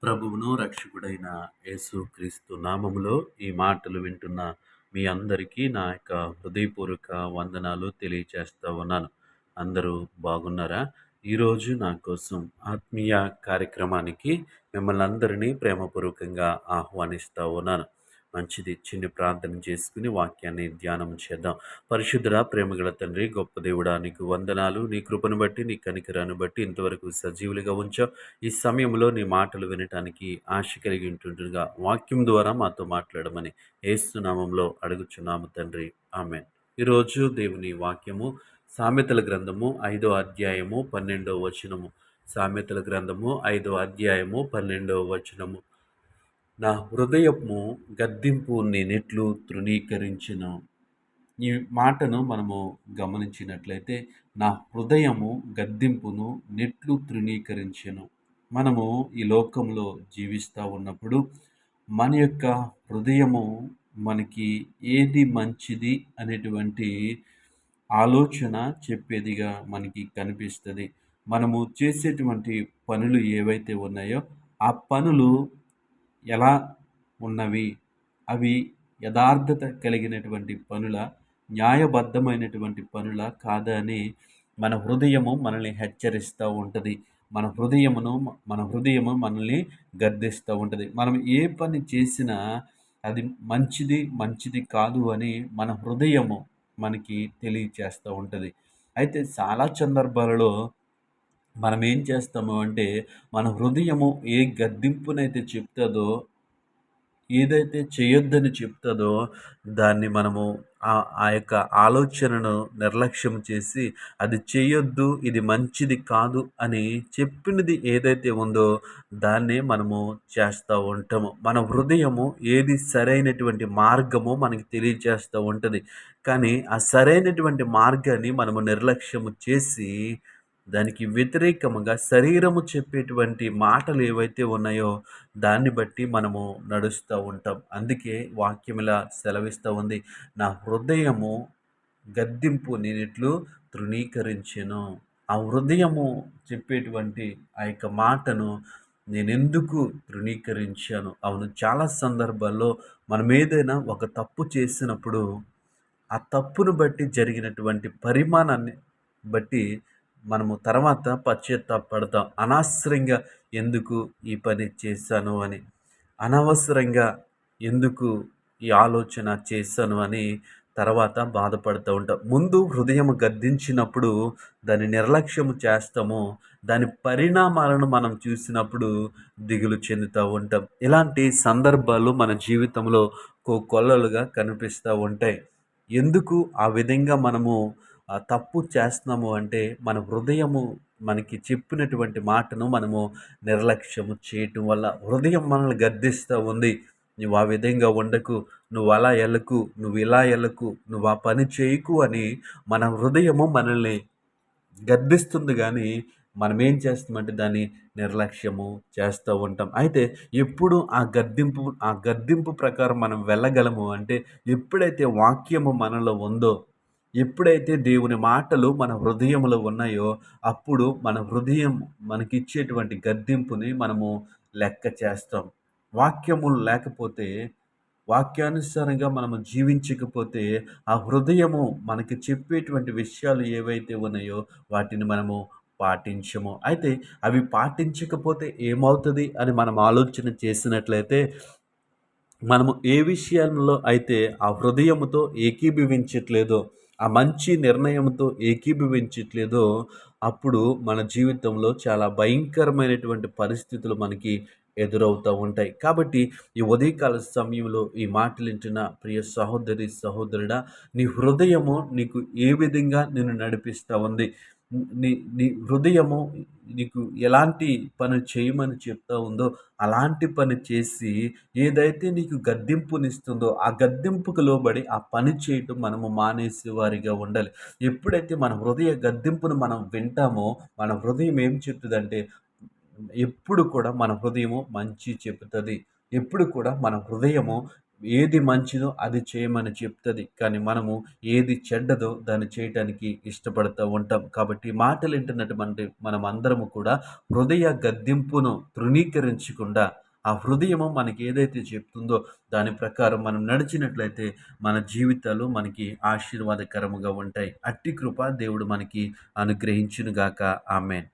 ప్రభువును రక్షకుడైన యేసుక్రీస్తు నామములో ఈ మాటలు వింటున్న మీ అందరికీ నా యొక్క హృదయపూర్వక వందనాలు తెలియచేస్తా ఉన్నాను. అందరూ బాగున్నారా? ఈరోజు నా కోసం ఆత్మీయ కార్యక్రమానికి మిమ్మల్ని అందరినీ ప్రేమపూర్వకంగా ఆహ్వానిస్తా ఉన్నాను. మంచిది, చిన్న ప్రార్థన చేసుకుని వాక్యాన్ని ధ్యానం చేద్దాం. పరిశుద్ధుడా, ప్రేమగల తండ్రి, గొప్ప దేవుడా, నీకు వందనాలు. నీ కృపను బట్టి, నీ కనికరాన్ని బట్టి ఇంతవరకు సజీవులుగా ఉంచావు. ఈ సమయంలో నీ మాటలు వినటానికి ఆశ కలిగి ఉంటుండగా వాక్యం ద్వారా మాతో మాట్లాడమని యేసు నామంలో అడుగుచున్నాము తండ్రి. ఆమేన్. ఈరోజు దేవుని వాక్యము సామెతల గ్రంథము 5వ అధ్యాయము 12వ వచనము. సామెతల గ్రంథము 5వ అధ్యాయము 12వ వచనము. నా హృదయము గద్దింపు నేనెట్లు తృణీకరించెను. ఈ మాటను మనము గమనించినట్లయితే, నా హృదయము గద్దింపును నెట్లు తృణీకరించెను. మనము ఈ లోకంలో జీవిస్తూ ఉన్నప్పుడు మన యొక్క హృదయము మనకి ఏది మంచిది అనేటువంటి ఆలోచన చెప్పేదిగా మనకి కనిపిస్తుంది. మనము చేసేటువంటి పనులు ఏవైతే ఉన్నాయో ఆ పనులు ఎలా ఉన్నవి, అవి యథార్థత కలిగినటువంటి పనుల, న్యాయబద్ధమైనటువంటి పనుల కాదా అని మన హృదయము మనల్ని హెచ్చరిస్తూ ఉంటుంది. మన హృదయము మనల్ని గద్దిస్తూ ఉంటుంది. మనం ఏ పని చేసినా అది మంచిది కాదు అని మన హృదయము మనకి తెలియచేస్తూ ఉంటుంది. అయితే చాలా సందర్భాలలో మనం ఏం చేస్తాము అంటే, మన హృదయము ఏ గద్దింపునైతే చెప్తుందో, ఏదైతే చేయొద్దని చెప్తుందో దాన్ని మనము ఆ యొక్క ఆలోచనను నిర్లక్ష్యం చేసి, అది చేయొద్దు, ఇది మంచిది కాదు అని చెప్పినది ఏదైతే ఉందో దాన్నే మనము చేస్తూ ఉంటాము. మన హృదయము ఏది సరైనటువంటి మార్గమో మనకి తెలియజేస్తూ ఉంటుంది. కానీ ఆ సరైనటువంటి మార్గాన్ని మనము నిర్లక్ష్యము చేసి దానికి వ్యతిరేకముగా శరీరము చెప్పేటువంటి మాటలు ఏవైతే ఉన్నాయో దాన్ని బట్టి మనము నడుస్తూ ఉంటాం. అందుకే వాక్యం ఇలా సెలవిస్తూ ఉంది, నా హృదయము గద్దింపు నేనిట్లు తృణీకరించెను. ఆ హృదయము చెప్పేటువంటి ఆ యొక్క మాటను నేనెందుకు తృణీకరించాను? అవును, చాలా సందర్భాల్లో మనం ఏదైనా ఒక తప్పు చేసినప్పుడు ఆ తప్పును బట్టి జరిగినటువంటి పరిమాణాన్ని బట్టి మనము తర్వాత పశ్చాత్తాపపడతాం. అనవసరంగా ఎందుకు ఈ పని చేశాను అని, అనవసరంగా ఎందుకు ఈ ఆలోచన చేశాను అని తర్వాత బాధపడుతూ ఉంటాం. ముందు హృదయం గద్దించినప్పుడు దాన్ని నిర్లక్ష్యము చేస్తాము. దాని పరిణామాలను మనం చూసినప్పుడు దిగులు చెందుతూ ఉంటాం. ఇలాంటి సందర్భాలు మన జీవితంలో కోకొల్లలుగా కనిపిస్తూ ఉంటాయి. ఎందుకు ఆ విధంగా మనము తప్పు చేస్తున్నాము అంటే, మన హృదయము మనకి చెప్పినటువంటి మాటను మనము నిర్లక్ష్యము చేయటం వల్ల హృదయం మనల్ని గద్దిస్తూ ఉంది. నువ్వు ఆ విధంగా ఉండకు, నువ్వు అలా ఎళ్ళకు, నువ్వు ఇలా ఎళ్ళకు, నువ్వు ఆ పని చేయకు అని మన హృదయము మనల్ని గద్దిస్తుంది. కానీ మనం ఏం చేస్తామంటే దాన్ని నిర్లక్ష్యము చేస్తూ ఉంటాం. అయితే ఎప్పుడు ఆ గద్దింపు ప్రకారం మనం వెళ్ళగలము అంటే, ఎప్పుడైతే వాక్యము మనలో ఉందో, ఎప్పుడైతే దేవుని మాటలు మన హృదయంలో ఉన్నాయో, అప్పుడు మన హృదయం మనకిచ్చేటువంటి గద్దింపుని మనము లెక్క చేస్తాం. వాక్యము లేకపోతే, వాక్యానుసారంగా మనము జీవించకపోతే, ఆ హృదయము మనకి చెప్పేటువంటి విషయాలు ఏవైతే ఉన్నాయో వాటిని మనము పాటించము. అయితే అవి పాటించకపోతే ఏమవుతది అని మనం ఆలోచన చేసినట్లయితే, మనము ఏ విషయంలో అయితే ఆ హృదయముతో ఏకీభవించట్లేదో, ఆ మంచి నిర్ణయంతో ఏకీభవించట్లేదో, అప్పుడు మన జీవితంలో చాలా భయంకరమైనటువంటి పరిస్థితులు మనకి ఎదురవుతూ ఉంటాయి. కాబట్టి ఈ ఉదయకాల సమయంలో ఈ మాటలు వింటున్న ప్రియ సహోదరి, సహోదరుడా, నీ హృదయము నీకు ఏ విధంగా నిన్ను నడిపిస్తూ ఉంది? నీ నీ హృదయము నీకు ఎలాంటి పని చేయమని చెప్తా ఉందో అలాంటి పని చేసి, ఏదైతే నీకు గద్దింపునిస్తుందో ఆ గద్దింపుకు లోబడి ఆ పని చేయటం మనము మానేసే వారిగా ఉండాలి. ఎప్పుడైతే మన హృదయ గద్దింపును మనం వింటామో, మన హృదయం ఏం చెప్తుందంటే, ఎప్పుడు కూడా మన హృదయము మంచి చెబుతుంది. ఎప్పుడు కూడా మన హృదయము ఏది మంచిదో అది చేయమని చెప్తది. కానీ మనము ఏది చెడ్డదో దాన్ని చేయటానికి ఇష్టపడుతూ ఉంటాం. కాబట్టి ఈ మాటలు వింటున్నటువంటి మనమందరము కూడా హృదయ గద్దింపును తృణీకరించకుండా ఆ హృదయము మనకి ఏదైతే చెప్తుందో దాని ప్రకారం మనం నడిచినట్లయితే మన జీవితాలు మనకి ఆశీర్వాదకరముగా ఉంటాయి. అట్టి కృప దేవుడు మనకి అనుగ్రహించునుగాక. ఆమేన్.